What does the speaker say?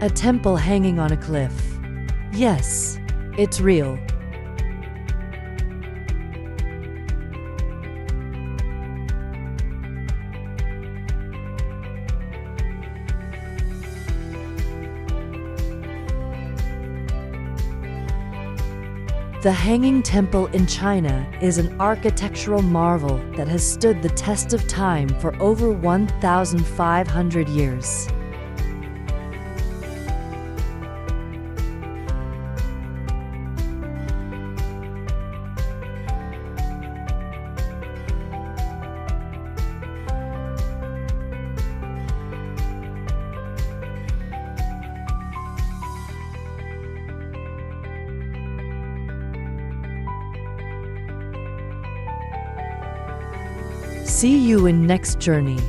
A temple hanging on a cliff. Yes, it's real. The Hanging Temple in China is an architectural marvel that has stood the test of time for over 1,500 years. See you in next journey.